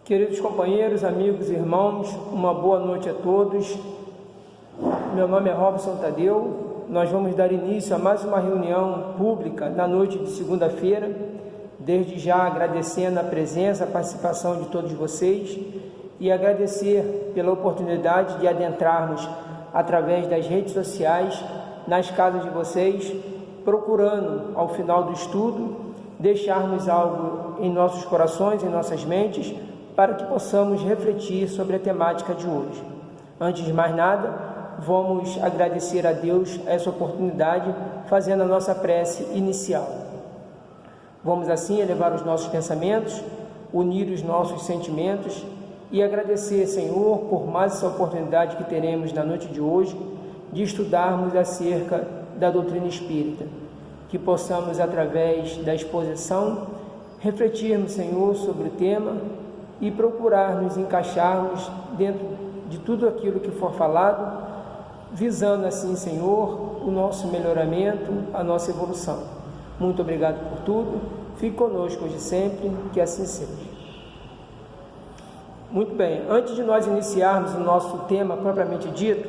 Queridos companheiros, amigos e irmãos, uma boa noite a todos. Meu nome é Robson Tadeu. Nós vamos dar início a mais uma reunião pública na noite de segunda-feira. Desde já agradecendo a presença, a participação de todos vocês e agradecer pela oportunidade de adentrarmos através das redes sociais nas casas de vocês, procurando, ao final do estudo, deixarmos algo em nossos corações, em nossas mentes, para que possamos refletir sobre a temática de hoje. Antes de mais nada, vamos agradecer a Deus essa oportunidade, fazendo a nossa prece inicial. Vamos assim elevar os nossos pensamentos, unir os nossos sentimentos e agradecer, Senhor, por mais essa oportunidade que teremos na noite de hoje de estudarmos acerca da doutrina espírita. Que possamos, através da exposição, refletirmos, Senhor, sobre o tema e procurar nos encaixarmos dentro de tudo aquilo que for falado, visando assim, Senhor, o nosso melhoramento, a nossa evolução. Muito obrigado por tudo. Fique conosco hoje sempre, que assim seja. Muito bem, antes de nós iniciarmos o nosso tema propriamente dito,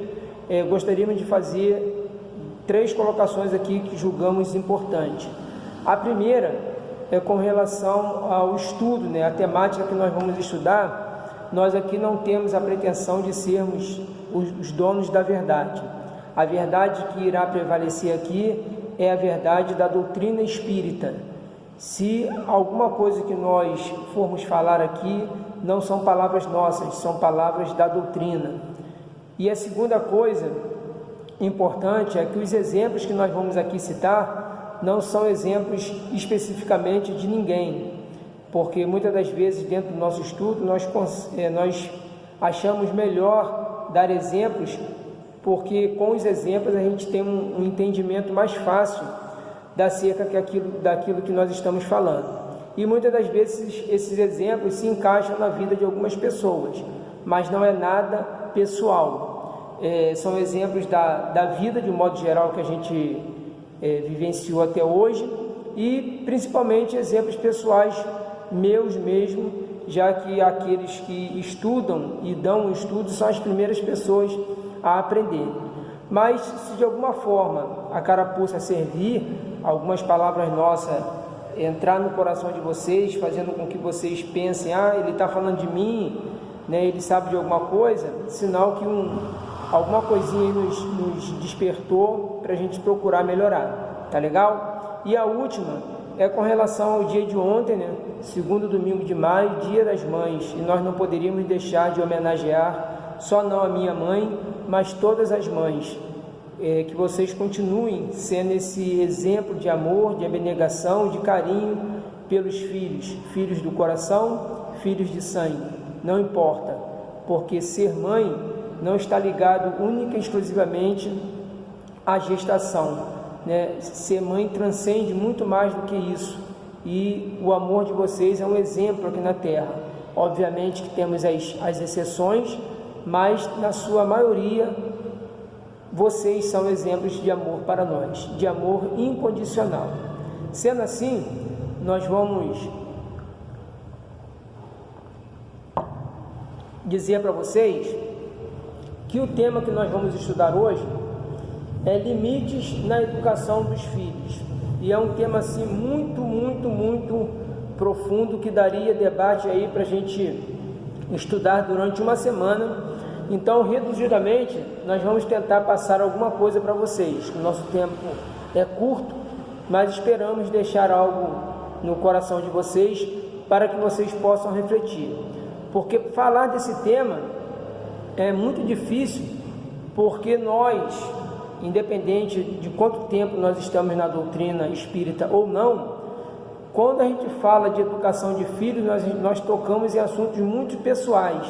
gostaríamos de fazer 3 colocações aqui que julgamos importantes. A primeira é com relação ao estudo, a temática que nós vamos estudar. Nós aqui não temos a pretensão de sermos os donos da verdade. A verdade que irá prevalecer aqui é a verdade da doutrina espírita. Se alguma coisa que nós formos falar aqui não são palavras nossas, são palavras da doutrina. E a segunda coisa importante é que os exemplos que nós vamos aqui citar não são exemplos especificamente de ninguém, porque muitas das vezes dentro do nosso estudo nós achamos melhor dar exemplos, porque com os exemplos a gente tem um entendimento mais fácil daquilo que nós estamos falando. E muitas das vezes esses exemplos se encaixam na vida de algumas pessoas, mas não é nada pessoal. São exemplos da vida de um modo geral que a gente vivenciou até hoje, e principalmente exemplos pessoais meus mesmo, já que aqueles que estudam e dão o estudo são as primeiras pessoas a aprender. Mas se de alguma forma a carapuça servir, algumas palavras nossas entrar no coração de vocês, fazendo com que vocês pensem, ele está falando de mim, ele sabe de alguma coisa, sinal que alguma coisinha nos despertou para a gente procurar melhorar, tá legal? E a última é com relação ao dia de ontem, segundo domingo de maio, Dia das Mães, e nós não poderíamos deixar de homenagear só não a minha mãe, mas todas as mães. Que vocês continuem sendo esse exemplo de amor, de abnegação, de carinho pelos filhos, filhos do coração, filhos de sangue, não importa, porque ser mãe não está ligado única e exclusivamente à gestação, Ser mãe transcende muito mais do que isso, e o amor de vocês é um exemplo aqui na Terra. Obviamente que temos as exceções, mas na sua maioria vocês são exemplos de amor para nós, de amor incondicional. Sendo assim, nós vamos dizer para vocês que o tema que nós vamos estudar hoje é limites na educação dos filhos. E é um tema assim muito, muito, muito profundo, que daria debate aí para a gente estudar durante uma semana. Então, reduzidamente, nós vamos tentar passar alguma coisa para vocês. O nosso tempo é curto, mas esperamos deixar algo no coração de vocês para que vocês possam refletir. Porque falar desse tema é muito difícil, porque nós, independente de quanto tempo nós estamos na doutrina espírita ou não, quando a gente fala de educação de filhos, nós tocamos em assuntos muito pessoais.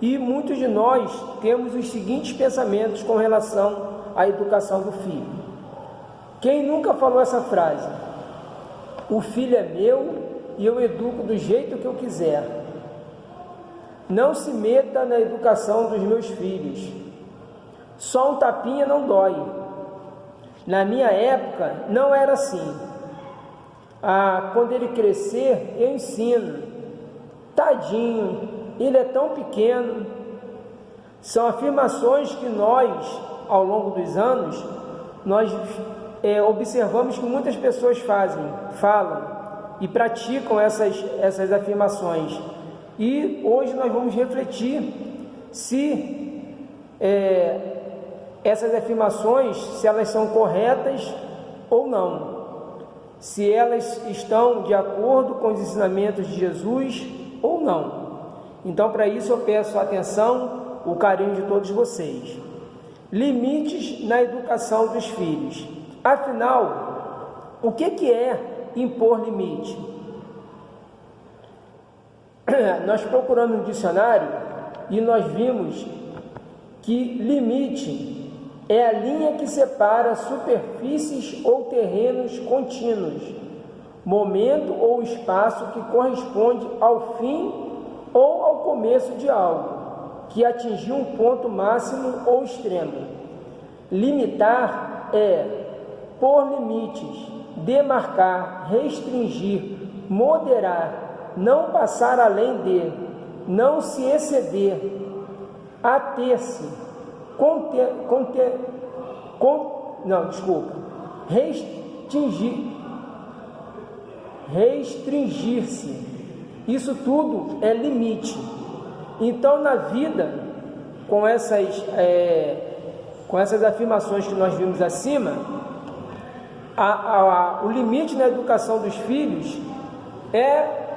E muitos de nós temos os seguintes pensamentos com relação à educação do filho. Quem nunca falou essa frase? O filho é meu e eu educo do jeito que eu quiser. Não se meta na educação dos meus filhos. Só um tapinha não dói. Na minha época não era assim. Quando ele crescer, eu ensino. tadinho, ele é tão pequeno. São afirmações que nós, ao longo dos anos, nós observamos que muitas pessoas falam e praticam essas afirmações. E hoje nós vamos refletir se essas afirmações, se elas são corretas ou não, se elas estão de acordo com os ensinamentos de Jesus ou não. Então, para isso, eu peço a atenção, o carinho de todos vocês. Limites na educação dos filhos. Afinal, o que é impor limite? Nós procuramos no dicionário e nós vimos que limite é a linha que separa superfícies ou terrenos contínuos, momento ou espaço que corresponde ao fim ou ao começo de algo, que atingiu um ponto máximo ou extremo. Limitar é pôr limites, demarcar, restringir, moderar, não passar além de, não se exceder, ater-se, restringir-se. Isso tudo é limite. Então, na vida, com essas afirmações que nós vimos acima, o limite na educação dos filhos é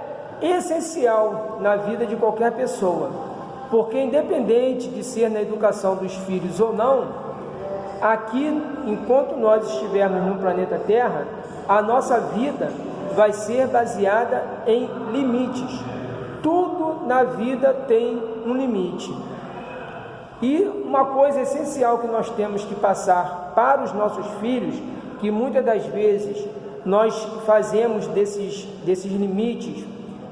essencial na vida de qualquer pessoa, porque independente de ser na educação dos filhos ou não, aqui, enquanto nós estivermos no planeta Terra, a nossa vida vai ser baseada em limites. Tudo na vida tem um limite. E uma coisa essencial que nós temos que passar para os nossos filhos, que muitas das vezes nós fazemos desses limites,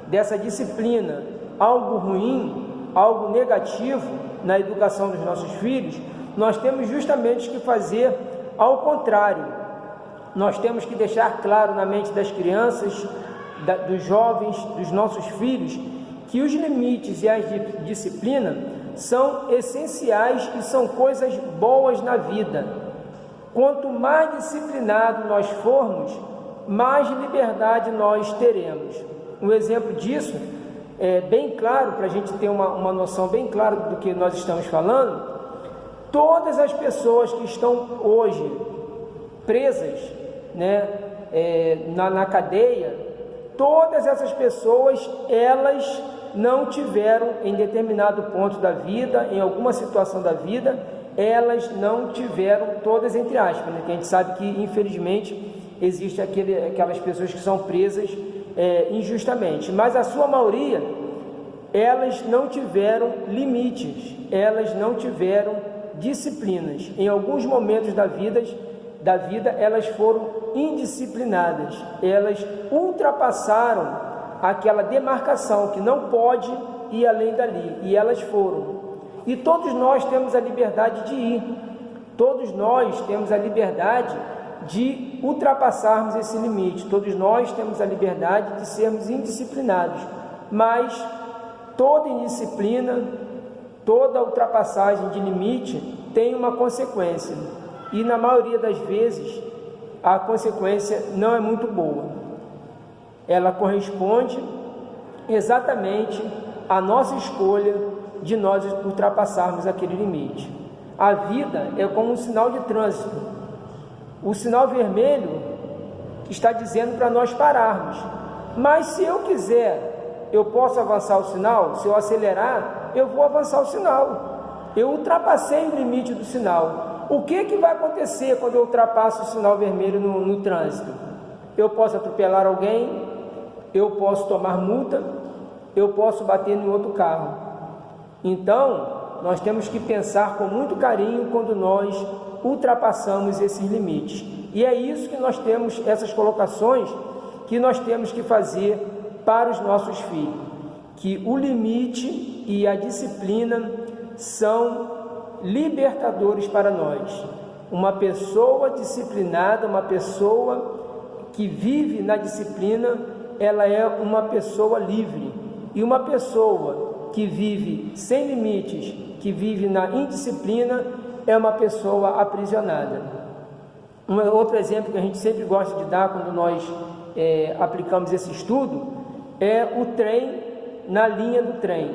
dessa disciplina, algo ruim, algo negativo na educação dos nossos filhos, nós temos justamente que fazer ao contrário. Nós temos que deixar claro na mente das crianças, dos jovens, dos nossos filhos, que os limites e a disciplina são essenciais e são coisas boas na vida. Quanto mais disciplinado nós formos, mais liberdade nós teremos. Um exemplo disso é bem claro, para a gente ter uma noção bem clara do que nós estamos falando. Todas as pessoas que estão hoje presas, na cadeia, todas essas pessoas, elas não tiveram, em determinado ponto da vida, em alguma situação da vida, elas não tiveram, todas entre aspas, que a gente sabe que infelizmente existe aquelas pessoas que são presas injustamente, mas a sua maioria, elas não tiveram limites, elas não tiveram disciplinas. Em alguns momentos da vida elas foram indisciplinadas, elas ultrapassaram aquela demarcação que não pode ir além dali, e elas foram. E todos nós temos a liberdade de ir, todos nós temos a liberdade de ultrapassarmos esse limite, todos nós temos a liberdade de sermos indisciplinados, mas toda indisciplina, toda ultrapassagem de limite tem uma consequência, e na maioria das vezes a consequência não é muito boa. Ela corresponde exatamente à nossa escolha de nós ultrapassarmos aquele limite. A vida é como um sinal de trânsito. O sinal vermelho está dizendo para nós pararmos, mas se eu quiser, eu posso avançar o sinal. Se eu acelerar, eu vou avançar o sinal. Eu ultrapassei o limite do sinal. O que vai acontecer quando eu ultrapasso o sinal vermelho no trânsito? Eu posso atropelar alguém, eu posso tomar multa, eu posso bater em outro carro. Então, nós temos que pensar com muito carinho quando nós ultrapassamos esses limites. E é isso que nós temos, essas colocações que nós temos que fazer para os nossos filhos, que o limite e a disciplina são libertadores para nós. Uma pessoa disciplinada, uma pessoa que vive na disciplina, ela é uma pessoa livre, E uma pessoa que vive sem limites, que vive na indisciplina, é uma pessoa aprisionada. Outro exemplo que a gente sempre gosta de dar quando nós aplicamos esse estudo é o trem na linha do trem.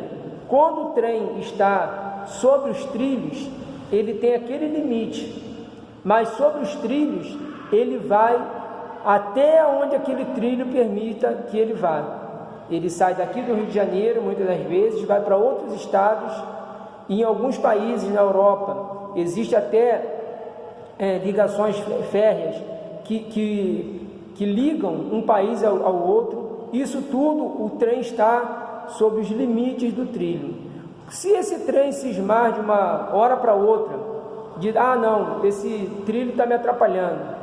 Quando o trem está sobre os trilhos, ele tem aquele limite, mas sobre os trilhos ele vai até onde aquele trilho permita que ele vá. Ele sai daqui do Rio de Janeiro, muitas das vezes, vai para outros estados. Em alguns países na Europa, existe até ligações férreas que ligam um país ao outro. Isso tudo, o trem está sob os limites do trilho. Se esse trem cismar de uma hora para outra, de não, esse trilho está me atrapalhando,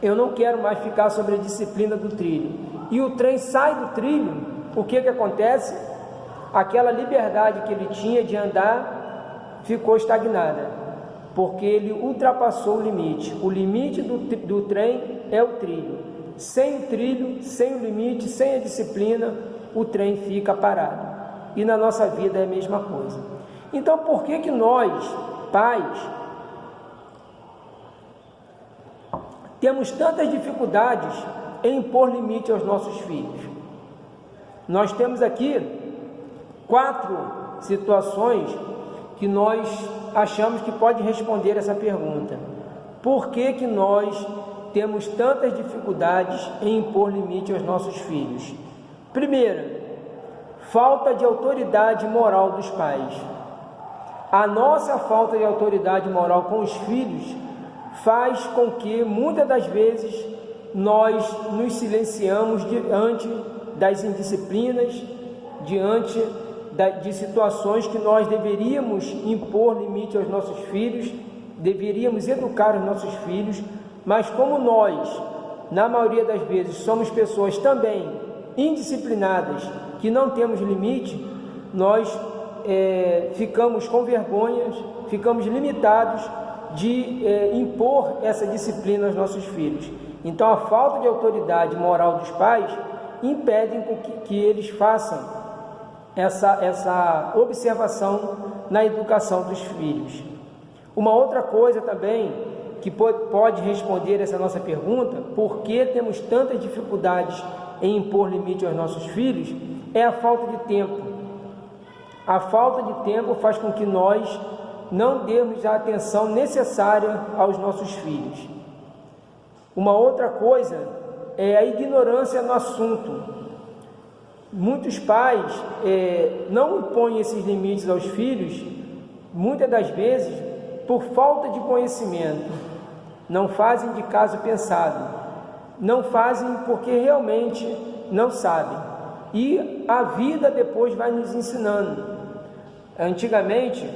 eu não quero mais ficar sobre a disciplina do trilho, e o trem sai do trilho, o que acontece? Aquela liberdade que ele tinha de andar ficou estagnada, porque ele ultrapassou o limite. O limite do trem é o trilho. Sem o trilho, sem o limite, sem a disciplina, o trem fica parado. E na nossa vida é a mesma coisa. Então, por que nós, pais, temos tantas dificuldades em impor limite aos nossos filhos? Nós temos aqui 4 situações que nós achamos que pode responder essa pergunta. Por que nós temos tantas dificuldades em impor limite aos nossos filhos? Primeira, falta de autoridade moral dos pais. A nossa falta de autoridade moral com os filhos faz com que, muitas das vezes, nós nos silenciamos diante das indisciplinas, diante de situações que nós deveríamos impor limite aos nossos filhos, deveríamos educar os nossos filhos, mas como nós, na maioria das vezes, somos pessoas também indisciplinadas, que não temos limite, nós ficamos com vergonhas, ficamos limitados de impor essa disciplina aos nossos filhos. Então, a falta de autoridade moral dos pais impede que eles façam essa observação na educação dos filhos. Uma outra coisa também que pode responder essa nossa pergunta, por que temos tantas dificuldades em impor limite aos nossos filhos, é a falta de tempo. A falta de tempo faz com que nós não demos a atenção necessária aos nossos filhos. Uma outra coisa é a ignorância no assunto. Muitos pais não impõem esses limites aos filhos, muitas das vezes, por falta de conhecimento. Não fazem de caso pensado, não fazem porque realmente não sabem. E a vida depois vai nos ensinando. Antigamente,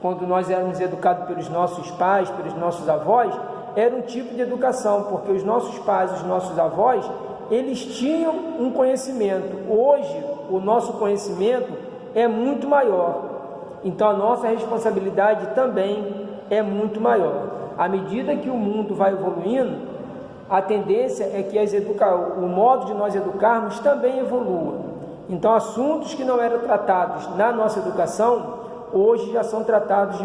quando nós éramos educados pelos nossos pais, pelos nossos avós, era um tipo de educação, porque os nossos pais, os nossos avós, eles tinham um conhecimento. Hoje, o nosso conhecimento é muito maior. Então, a nossa responsabilidade também é muito maior. À medida que o mundo vai evoluindo, a tendência é que o modo de nós educarmos também evolua. Então, assuntos que não eram tratados na nossa educação, hoje já são tratados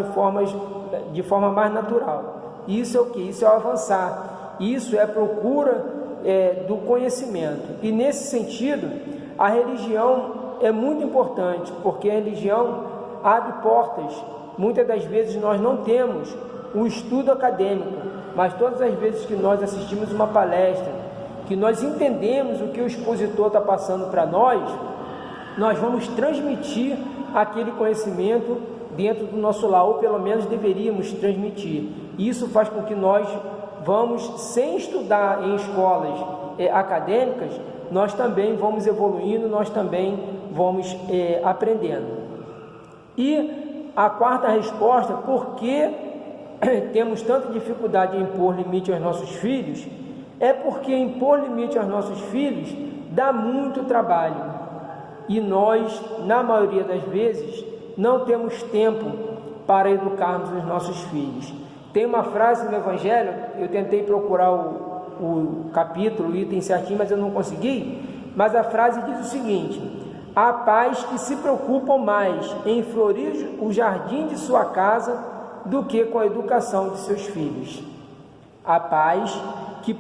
de forma mais natural. Isso é o que? Isso é o avançar. Isso é a procura do conhecimento. E nesse sentido, a religião é muito importante, porque a religião abre portas. Muitas das vezes nós não temos um estudo acadêmico, mas todas as vezes que nós assistimos uma palestra, que nós entendemos o que o expositor está passando para nós vamos transmitir aquele conhecimento dentro do nosso lar, ou pelo menos deveríamos transmitir. Isso faz com que nós vamos, sem estudar em escolas acadêmicas, nós também vamos evoluindo, nós também vamos aprendendo. E a quarta resposta, por que temos tanta dificuldade em impor limite aos nossos filhos, é porque impor limite aos nossos filhos dá muito trabalho. E nós, na maioria das vezes, não temos tempo para educarmos os nossos filhos. Tem uma frase no Evangelho, eu tentei procurar o capítulo, o item certinho, mas eu não consegui, mas a frase diz o seguinte: Há pais que se preocupam mais em florir o jardim de sua casa do que com a educação de seus filhos. Há pais que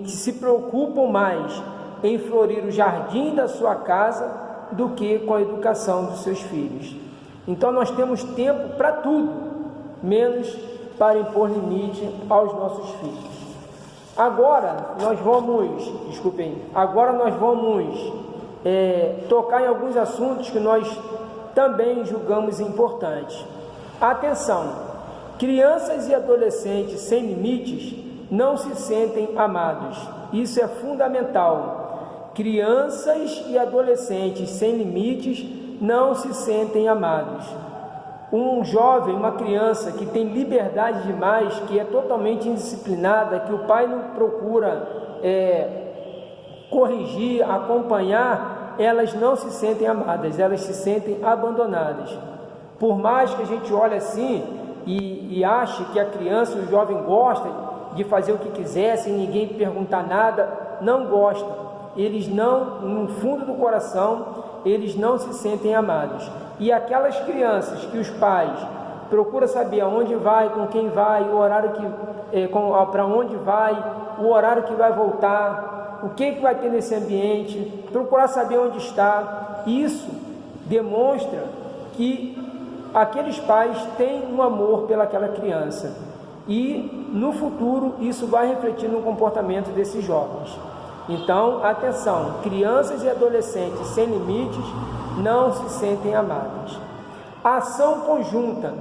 se preocupam mais em florir o jardim da sua casa do que com a educação dos seus filhos. Então nós temos tempo para tudo, menos para impor limite aos nossos filhos. Agora nós vamos tocar em alguns assuntos que nós também julgamos importantes. Atenção! Crianças e adolescentes sem limites não se sentem amados. Isso é fundamental. Crianças e adolescentes sem limites não se sentem amados. Um jovem, uma criança que tem liberdade demais, que é totalmente indisciplinada, que o pai não procura corrigir, acompanhar, elas não se sentem amadas, elas se sentem abandonadas. Por mais que a gente olhe assim e ache que a criança, o jovem gosta de fazer o que quiser, sem ninguém perguntar nada, não gosta. Eles não, no fundo do coração, eles não se sentem amados. E aquelas crianças que os pais procuram saber aonde vai, com quem vai, o horário para onde vai, o horário que vai voltar, o que vai ter nesse ambiente, procurar saber onde está, isso demonstra que aqueles pais têm um amor pelaquela criança. E no futuro isso vai refletir no comportamento desses jovens. Então, atenção, crianças e adolescentes sem limites não se sentem amados. Ação conjunta.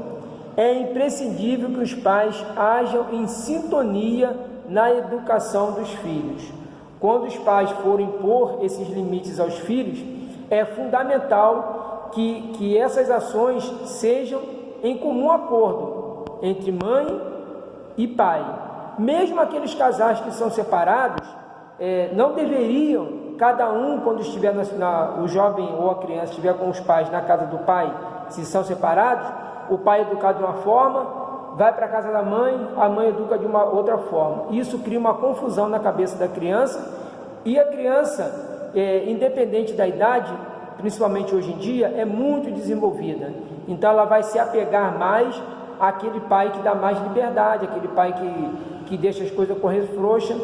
É imprescindível que os pais hajam em sintonia na educação dos filhos. Quando os pais forem impor esses limites aos filhos, é fundamental que essas ações sejam em comum acordo entre mãe e pai. Mesmo aqueles casais que são separados, não deveriam, cada um, quando estiver o jovem ou a criança estiver com os pais na casa do pai, se são separados, o pai educa de uma forma, vai para a casa da mãe, a mãe educa de uma outra forma. Isso cria uma confusão na cabeça da criança, e a criança, independente da idade, principalmente hoje em dia, é muito desenvolvida. Então ela vai se apegar mais àquele pai que dá mais liberdade, aquele pai que deixa as coisas correr frouxa.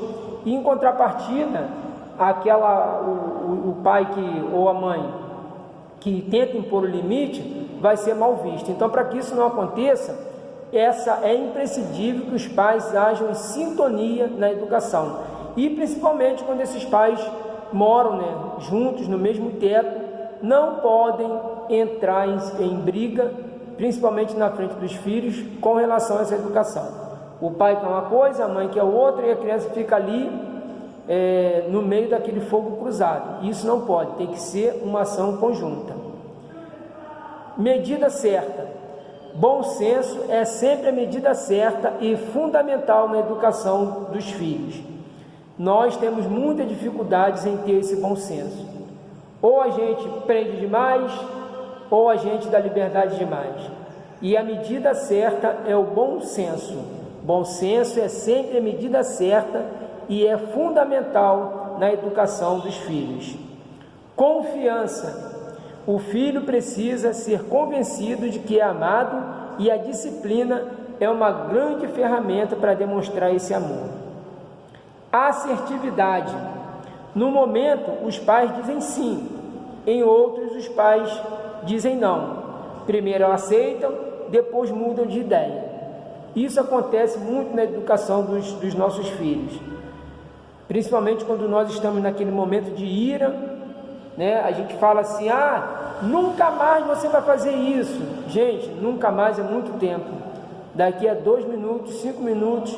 E em contrapartida, o pai ou a mãe que tenta impor o limite vai ser mal visto. Então, para que isso não aconteça, é imprescindível que os pais ajam em sintonia na educação. E principalmente quando esses pais moram juntos no mesmo teto, não podem entrar em briga, principalmente na frente dos filhos, com relação a essa educação. O pai quer uma coisa, a mãe quer outra, e a criança fica ali no meio daquele fogo cruzado. Isso não pode, tem que ser uma ação conjunta. Medida certa. Bom senso é sempre a medida certa e fundamental na educação dos filhos. Nós temos muitas dificuldades em ter esse bom senso. Ou a gente prende demais, ou a gente dá liberdade demais. E a medida certa é o bom senso. Bom senso é sempre a medida certa e é fundamental na educação dos filhos. Confiança. O filho precisa ser convencido de que é amado, e a disciplina é uma grande ferramenta para demonstrar esse amor. Assertividade. No momento, os pais dizem sim, em outros os pais dizem não. Primeiro aceitam, depois mudam de ideia. Isso acontece muito na educação dos nossos filhos, principalmente quando nós estamos naquele momento de ira, a gente fala assim, nunca mais você vai fazer isso. Gente, nunca mais é muito tempo. Daqui a 2 minutos, 5 minutos,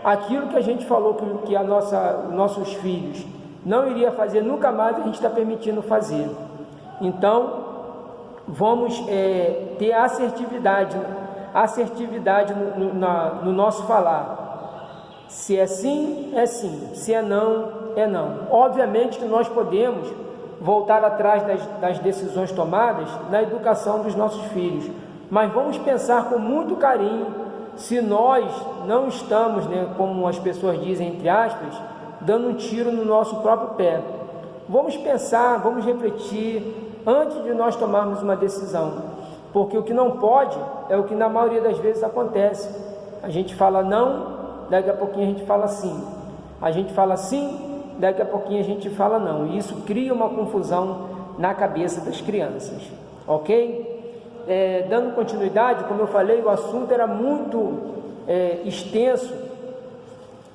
aquilo que a gente falou que nossos filhos não iria fazer nunca mais, a gente está permitindo fazer. Então, vamos ter assertividade no nosso falar. Se é sim, é sim. Se é não, é não. Obviamente que nós podemos voltar atrás das decisões tomadas na educação dos nossos filhos, mas vamos pensar com muito carinho se nós não estamos, como as pessoas dizem, entre aspas, dando um tiro no nosso próprio pé. vamos pensar, vamos refletir antes de nós tomarmos uma decisão, porque o que não pode é o que na maioria das vezes acontece. A gente fala não, daqui a pouquinho a gente fala sim. A gente fala sim, daqui a pouquinho a gente fala não. E isso cria uma confusão na cabeça das crianças, ok? Dando continuidade, como eu falei, o assunto era muito extenso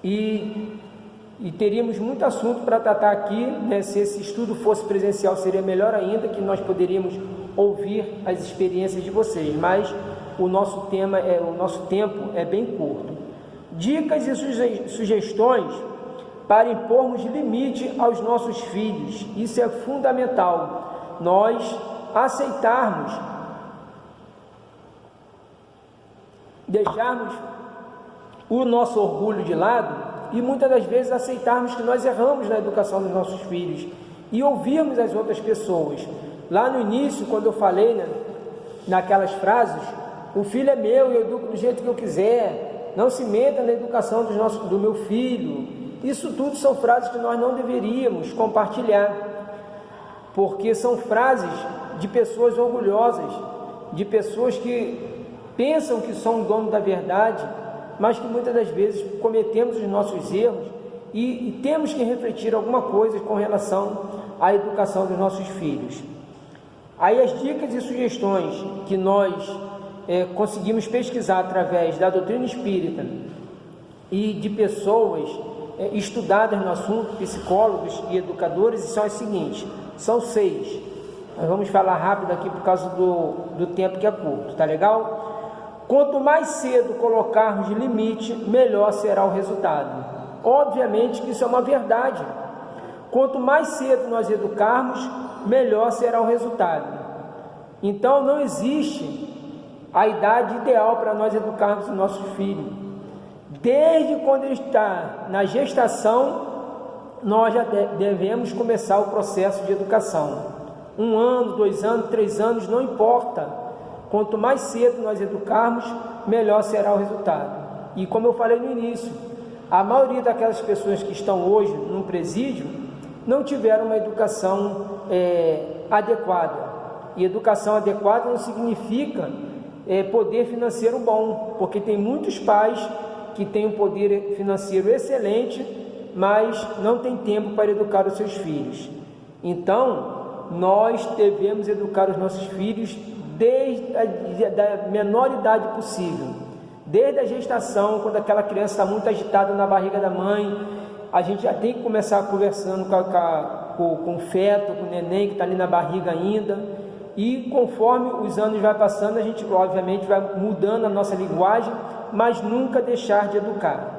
e teríamos muito assunto para tratar aqui, né? Se esse estudo fosse presencial seria melhor ainda, que nós poderíamos ouvir as experiências de vocês, mas o nosso tempo é bem curto. Dicas e sugestões para impormos limite aos nossos filhos. Isso é fundamental, nós aceitarmos, deixarmos o nosso orgulho de lado e muitas das vezes aceitarmos que nós erramos na educação dos nossos filhos e ouvirmos as outras pessoas. Lá no início, quando eu falei, né, naquelas frases, o filho é meu, eu educo do jeito que eu quiser, não se meta na educação do meu filho. Isso tudo são frases que nós não deveríamos compartilhar, porque são frases de pessoas orgulhosas, de pessoas que pensam que são o dono da verdade, mas que muitas das vezes cometemos os nossos erros e temos que refletir alguma coisa com relação à educação dos nossos filhos. Aí as dicas e sugestões que nós conseguimos pesquisar através da doutrina espírita e de pessoas estudadas no assunto, psicólogos e educadores, são as seguintes, são 6. Nós vamos falar rápido aqui por causa do tempo que é curto, tá legal? Quanto mais cedo colocarmos limite, melhor será o resultado. Obviamente que isso é uma verdade. Quanto mais cedo nós educarmos, melhor será o resultado. Então não existe a idade ideal para nós educarmos o nosso filho. Desde quando ele está na gestação, nós já devemos começar o processo de educação. 1 ano, 2 anos, 3 anos, não importa. Quanto mais cedo nós educarmos, melhor será o resultado. E como eu falei no início, a maioria daquelas pessoas que estão hoje no presídio não tiveram uma educação adequada. E educação adequada não significa poder financeiro bom, porque tem muitos pais que têm um poder financeiro excelente, mas não tem tempo para educar os seus filhos. Então, nós devemos educar os nossos filhos desde a menor idade possível, desde a gestação, quando aquela criança está muito agitada na barriga da mãe, a gente já tem que começar conversando com o feto, com o neném que está ali na barriga ainda, e conforme os anos vai passando, a gente obviamente vai mudando a nossa linguagem, mas nunca deixar de educar.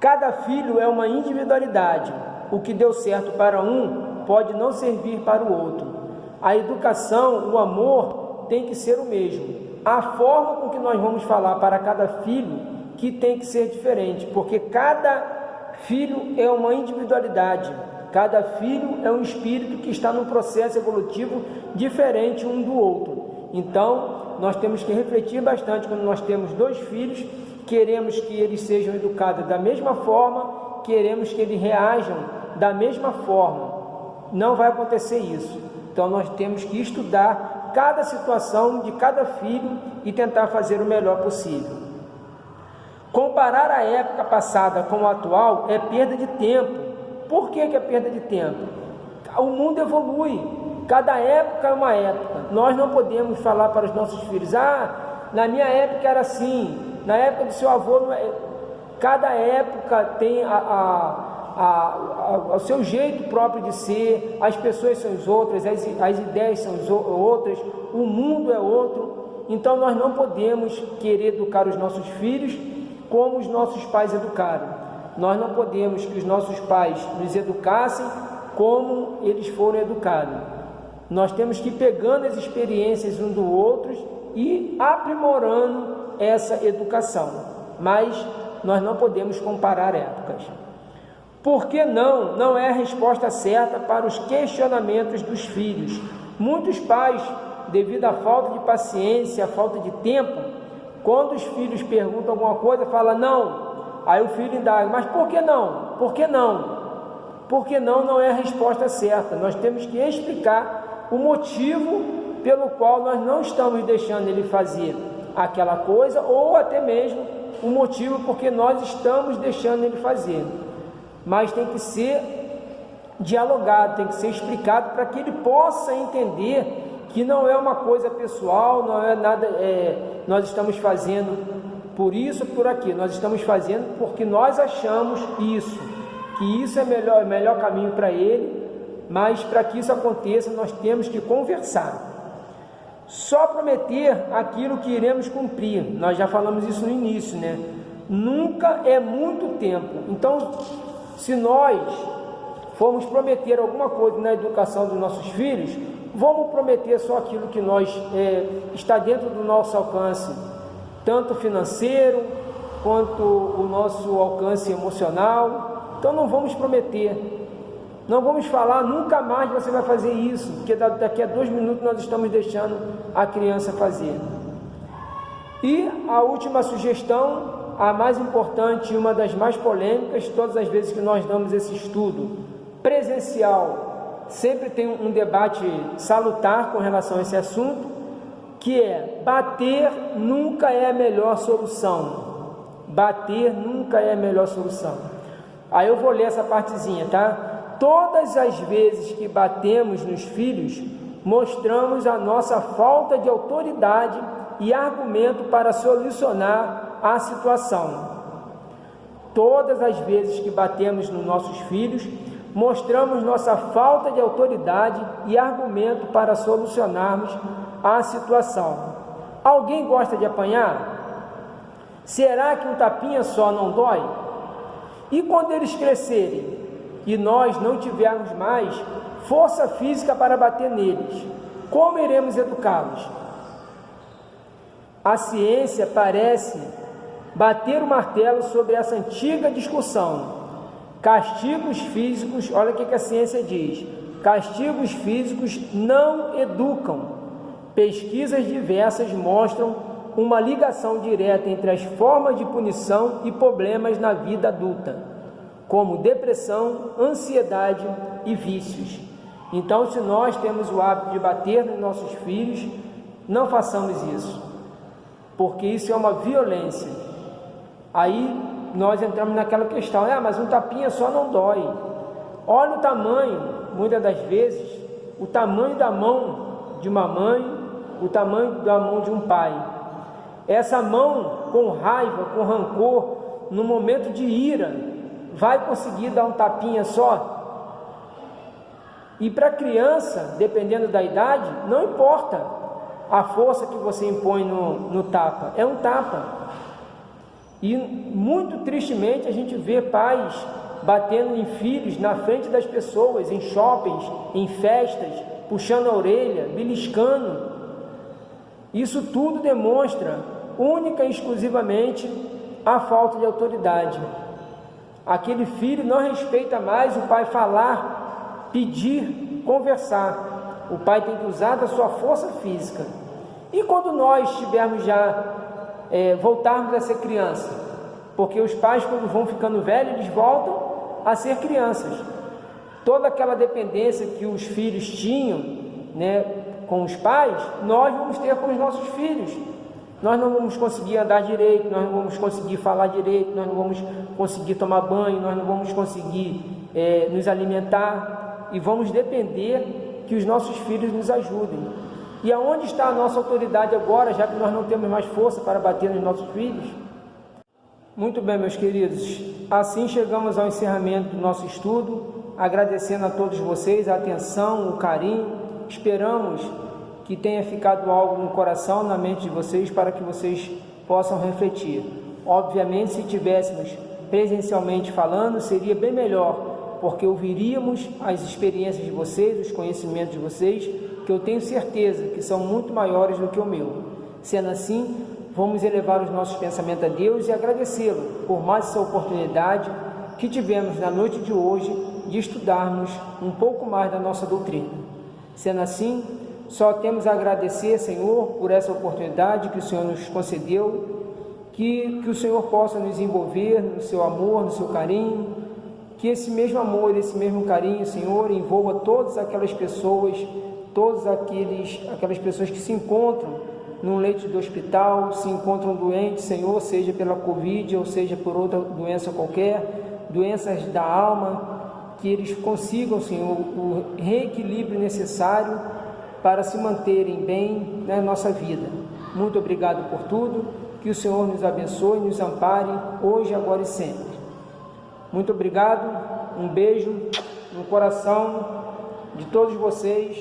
Cada filho é uma individualidade, o que deu certo para um pode não servir para o outro. A educação, o amor tem que ser o mesmo. A forma com que nós vamos falar para cada filho que tem que ser diferente, porque cada filho é uma individualidade, cada filho é um espírito que está num processo evolutivo diferente um do outro. Então, nós temos que refletir bastante quando nós temos 2 filhos, queremos que eles sejam educados da mesma forma, queremos que eles reajam da mesma forma. Não vai acontecer isso. Então, nós temos que estudar cada situação de cada filho e tentar fazer o melhor possível. Comparar a época passada com a atual é perda de tempo. Por que é perda de tempo? O mundo evolui, cada época é uma época. Nós não podemos falar para os nossos filhos, na minha época era assim, na época do seu avô não é. Cada época tem o seu jeito próprio de ser, as pessoas são as outras, as ideias são outras, o mundo é outro. Então nós não podemos querer educar os nossos filhos como os nossos pais educaram. Nós não podemos que os nossos pais nos educassem como eles foram educados. Nós temos que ir pegando as experiências um do outro e aprimorando essa educação. Mas nós não podemos comparar épocas. Por que não? Não é a resposta certa para os questionamentos dos filhos. Muitos pais, devido à falta de paciência, à falta de tempo, quando os filhos perguntam alguma coisa, falam não. Aí o filho indaga, mas por que não? Por que não? porque não é a resposta certa. Nós temos que explicar o motivo pelo qual nós não estamos deixando ele fazer aquela coisa, ou até mesmo o motivo porque nós estamos deixando ele fazer. Mas tem que ser dialogado, tem que ser explicado para que ele possa entender que não é uma coisa pessoal, não é nada, nós estamos fazendo por isso, por aquilo, nós estamos fazendo porque nós achamos isso, que isso é o melhor caminho para ele, mas para que isso aconteça nós temos que conversar. Só prometer aquilo que iremos cumprir, nós já falamos isso no início, né? Nunca é muito tempo. Então, se nós formos prometer alguma coisa na educação dos nossos filhos, vamos prometer só aquilo que está dentro do nosso alcance, tanto financeiro quanto o nosso alcance emocional. Então não vamos prometer, não vamos falar nunca mais você vai fazer isso, porque daqui a 2 minutos nós estamos deixando a criança fazer. E a última sugestão, a mais importante e uma das mais polêmicas, todas as vezes que nós damos esse estudo presencial, sempre tem um debate salutar com relação a esse assunto, que é: bater nunca é a melhor solução. Bater nunca é a melhor solução. Aí eu vou ler essa partezinha, tá? Todas as vezes que batemos nos filhos, mostramos a nossa falta de autoridade e argumento para solucionar a situação. Todas as vezes que batemos nos nossos filhos, mostramos nossa falta de autoridade e argumento para solucionarmos a situação. Alguém gosta de apanhar? Será que um tapinha só não dói? E quando eles crescerem e nós não tivermos mais força física para bater neles, como iremos educá-los? A ciência parece bater o martelo sobre essa antiga discussão. Castigos físicos, olha o que a ciência diz: castigos físicos não educam. Pesquisas diversas mostram uma ligação direta entre as formas de punição e problemas na vida adulta, como depressão, ansiedade e vícios. Então, se nós temos o hábito de bater nos nossos filhos, não façamos isso, porque isso é uma violência. Aí nós entramos naquela questão: mas um tapinha só não dói. Olha o tamanho, muitas das vezes, o tamanho da mão de uma mãe, o tamanho da mão de um pai. Essa mão com raiva, com rancor, no momento de ira, vai conseguir dar um tapinha só? E para a criança, dependendo da idade, não importa a força que você impõe no tapa, é um tapa. E muito tristemente a gente vê pais batendo em filhos na frente das pessoas, em shoppings, em festas, puxando a orelha, beliscando. Isso tudo demonstra única e exclusivamente a falta de autoridade. Aquele filho não respeita mais o pai falar, pedir, conversar. O pai tem que usar da sua força física. E quando nós estivermos já voltarmos a ser criança, porque os pais, quando vão ficando velhos, eles voltam a ser crianças. Toda aquela dependência que os filhos tinham, com os pais, nós vamos ter com os nossos filhos. Nós não vamos conseguir andar direito, nós não vamos conseguir falar direito, nós não vamos conseguir tomar banho, nós não vamos conseguir nos alimentar, e vamos depender que os nossos filhos nos ajudem. E aonde está a nossa autoridade agora, já que nós não temos mais força para bater nos nossos filhos? Muito bem, meus queridos, assim chegamos ao encerramento do nosso estudo, agradecendo a todos vocês a atenção, o carinho. Esperamos que tenha ficado algo no coração, na mente de vocês, para que vocês possam refletir. Obviamente, se tivéssemos presencialmente falando, seria bem melhor, porque ouviríamos as experiências de vocês, os conhecimentos de vocês, que eu tenho certeza que são muito maiores do que o meu. Sendo assim, vamos elevar os nossos pensamentos a Deus e agradecê-lo por mais essa oportunidade que tivemos na noite de hoje de estudarmos um pouco mais da nossa doutrina. Sendo assim, só temos a agradecer, Senhor, por essa oportunidade que o Senhor nos concedeu, que o Senhor possa nos envolver no seu amor, no seu carinho, que esse mesmo amor, esse mesmo carinho, Senhor, envolva todas aquelas pessoas, aquelas pessoas que se encontram num leito do hospital, se encontram doentes, Senhor, seja pela Covid ou seja por outra doença qualquer, doenças da alma, que eles consigam, Senhor, o reequilíbrio necessário para se manterem bem na nossa vida. Muito obrigado por tudo, que o Senhor nos abençoe, nos ampare, hoje, agora e sempre. Muito obrigado, um beijo no coração de todos vocês.